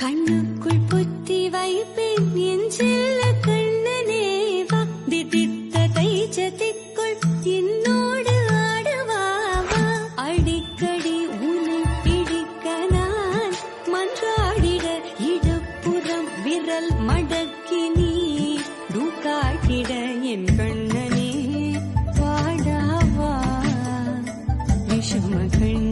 கண்ணுக்குள் புத்தி வைப்பேன் என் செல்ல கண்ணனேவா திதித்த தைச்சதிக்குள் என்னோடு ஆடவாவா அடிக்கடி உன்னை பிடிக்க நான் மன்றாடிட இடப்புறம் விரல் மடக்கி நீ காட்டிட என் கண்ணனே வாடாவா விஷம கண்ண